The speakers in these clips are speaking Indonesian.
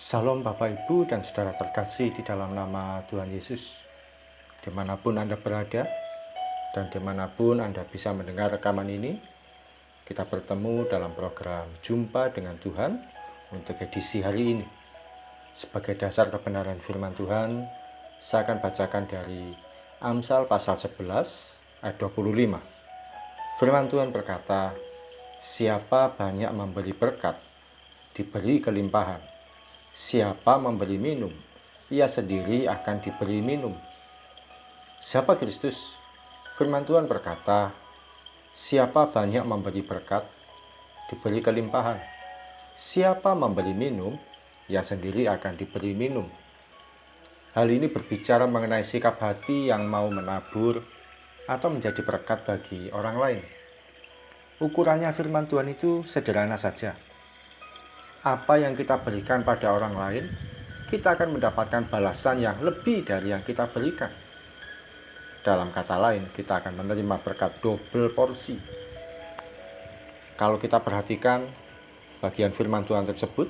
Salam Bapak Ibu dan Saudara terkasih di dalam nama Tuhan Yesus. Dimanapun Anda berada dan dimanapun Anda bisa mendengar rekaman ini, kita bertemu dalam program Jumpa dengan Tuhan untuk edisi hari ini. Sebagai dasar kebenaran firman Tuhan, saya akan bacakan dari Amsal pasal 11 ayat 25. Firman Tuhan berkata, "Siapa banyak memberi berkat, diberi kelimpahan. Siapa memberi minum, ia sendiri akan diberi minum." Sahabat Kristus, firman Tuhan berkata, siapa banyak memberi berkat, diberi kelimpahan. Siapa memberi minum, ia sendiri akan diberi minum. Hal ini berbicara mengenai sikap hati yang mau menabur atau menjadi berkat bagi orang lain. Ukurannya firman Tuhan itu sederhana saja. Apa yang kita berikan pada orang lain, kita akan mendapatkan balasan yang lebih dari yang kita berikan. Dalam kata lain, kita akan menerima berkat double porsi. Kalau kita perhatikan bagian firman Tuhan tersebut,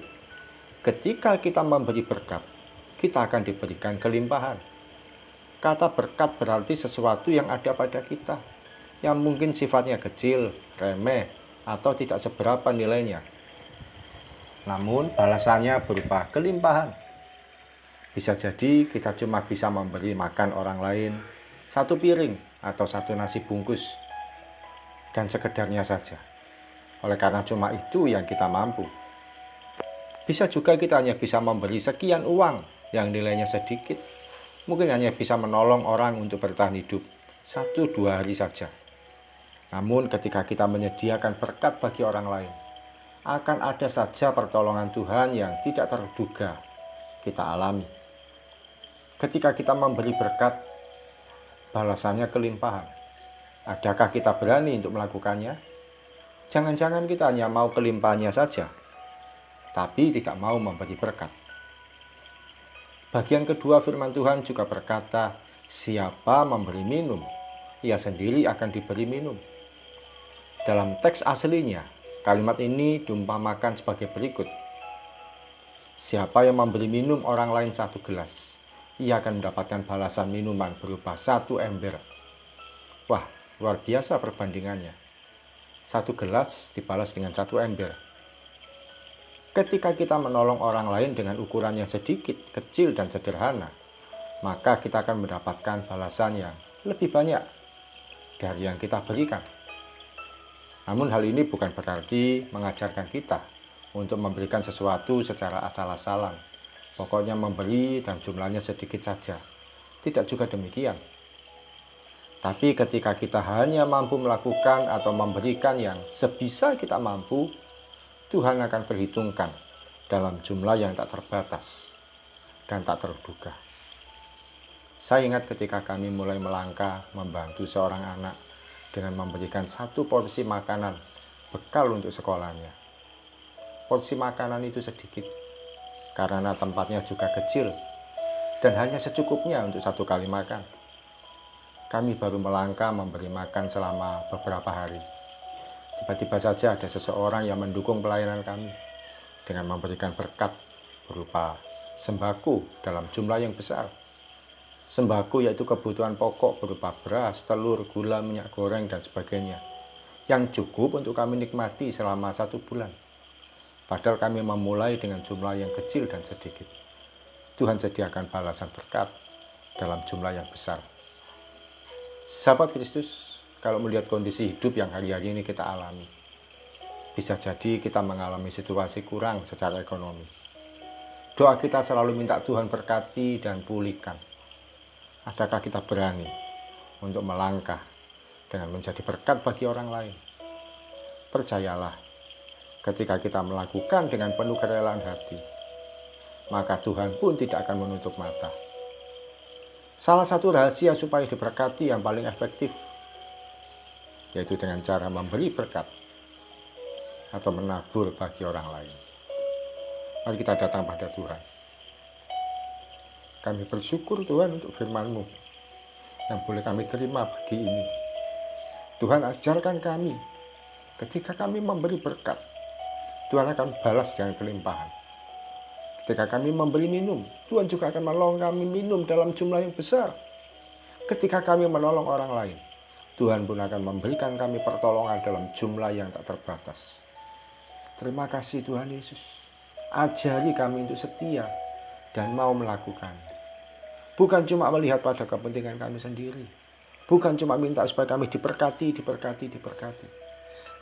ketika kita memberi berkat, kita akan diberikan kelimpahan. Kata berkat berarti sesuatu yang ada pada kita, yang mungkin sifatnya kecil, remeh, atau tidak seberapa nilainya. Namun balasannya berupa kelimpahan. Bisa jadi kita cuma bisa memberi makan orang lain satu piring atau satu nasi bungkus dan sekedarnya saja. Oleh karena cuma itu yang kita mampu. Bisa juga kita hanya bisa memberi sekian uang yang nilainya sedikit. Mungkin hanya bisa menolong orang untuk bertahan hidup 1-2 hari saja. Namun ketika kita menyediakan berkat bagi orang lain, akan ada saja pertolongan Tuhan yang tidak terduga kita alami. Ketika kita memberi berkat, balasannya kelimpahan. Adakah kita berani untuk melakukannya? Jangan-jangan kita hanya mau kelimpahannya saja, tapi tidak mau memberi berkat. Bagian kedua firman Tuhan juga berkata, siapa memberi minum, ia sendiri akan diberi minum. Dalam teks aslinya, kalimat ini diumpamakan sebagai berikut. Siapa yang memberi minum orang lain 1 gelas, ia akan mendapatkan balasan minuman berupa 1 ember. Wah, luar biasa perbandingannya. 1 gelas dibalas dengan 1 ember. Ketika kita menolong orang lain dengan ukuran yang sedikit, kecil, dan sederhana, maka kita akan mendapatkan balasan yang lebih banyak dari yang kita berikan. Namun hal ini bukan berarti mengajarkan kita untuk memberikan sesuatu secara asal-asalan. Pokoknya memberi dan jumlahnya sedikit saja. Tidak juga demikian. Tapi ketika kita hanya mampu melakukan atau memberikan yang sebisa kita mampu, Tuhan akan perhitungkan dalam jumlah yang tak terbatas dan tak terduga. Saya ingat ketika kami mulai melangkah membantu seorang anak dengan memberikan 1 porsi makanan bekal untuk sekolahnya. Porsi makanan itu sedikit, karena tempatnya juga kecil dan hanya secukupnya untuk 1 kali makan. Kami baru melangkah memberi makan selama beberapa hari. Tiba-tiba saja ada seseorang yang mendukung pelayanan kami dengan memberikan berkat berupa sembako dalam jumlah yang besar. Sembako yaitu kebutuhan pokok berupa beras, telur, gula, minyak goreng, dan sebagainya, yang cukup untuk kami nikmati selama 1 bulan. Padahal kami memulai dengan jumlah yang kecil dan sedikit. Tuhan sediakan balasan berkat dalam jumlah yang besar. Sahabat Kristus, kalau melihat kondisi hidup yang hari-hari ini kita alami, bisa jadi kita mengalami situasi kurang secara ekonomi. Doa kita selalu minta Tuhan berkati dan pulihkan. Adakah kita berani untuk melangkah dengan menjadi berkat bagi orang lain? Percayalah, ketika kita melakukan dengan penuh kerelaan hati, maka Tuhan pun tidak akan menutup mata. Salah satu rahasia supaya diberkati yang paling efektif, yaitu dengan cara memberi berkat atau menabur bagi orang lain. Mari kita datang pada Tuhan. Kami bersyukur Tuhan untuk firman-Mu yang boleh kami terima pagi ini. Tuhan, ajarkan kami, ketika kami memberi berkat, Tuhan akan balas dengan kelimpahan. Ketika kami memberi minum, Tuhan juga akan menolong kami minum dalam jumlah yang besar. Ketika kami menolong orang lain, Tuhan pun akan memberikan kami pertolongan dalam jumlah yang tak terbatas. Terima kasih Tuhan Yesus. Ajari kami untuk setia dan mau melakukan. Bukan cuma melihat pada kepentingan kami sendiri. Bukan cuma minta supaya kami diberkati.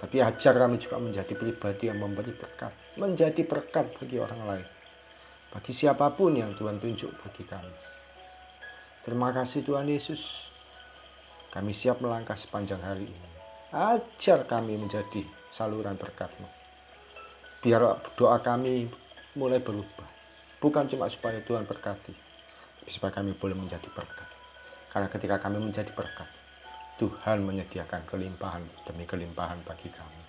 Tapi ajar kami juga menjadi pribadi yang memberi berkat. Menjadi berkat bagi orang lain. Bagi siapapun yang Tuhan tunjuk bagi kami. Terima kasih Tuhan Yesus. Kami siap melangkah sepanjang hari ini. Ajar kami menjadi saluran berkat-Mu. Biar doa kami mulai berubah. Bukan cuma supaya Tuhan berkati, tapi supaya kami boleh menjadi berkat. Karena ketika kami menjadi berkat, Tuhan menyediakan kelimpahan demi kelimpahan bagi kami.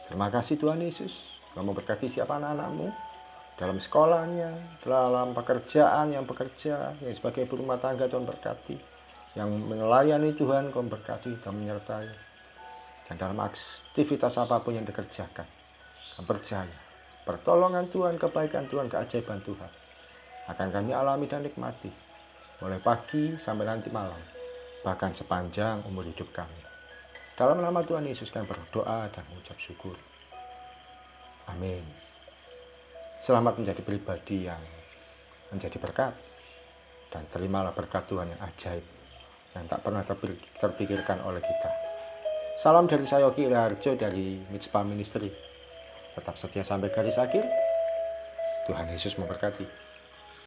Terima kasih Tuhan Yesus. Kau memberkati siapa anak-anak-Mu dalam sekolahnya, dalam pekerjaan yang bekerja, yang sebagai ibu rumah tangga Tuhan berkati, yang melayani Tuhan Kau berkati dan menyertai, dan dalam aktivitas apapun yang dikerjakan, kami percaya pertolongan Tuhan, kebaikan Tuhan, keajaiban Tuhan akan kami alami dan nikmati mulai pagi sampai nanti malam, bahkan sepanjang umur hidup kami. Dalam nama Tuhan Yesus kami berdoa dan mengucap syukur. Amin. Selamat menjadi pribadi yang menjadi berkat, dan terimalah berkat Tuhan yang ajaib, yang tak pernah terpikirkan oleh kita. Salam dari saya Yogi Raharjo dari Mitspa Ministry. Tetap setia sampai garis akhir. Tuhan Yesus memberkati.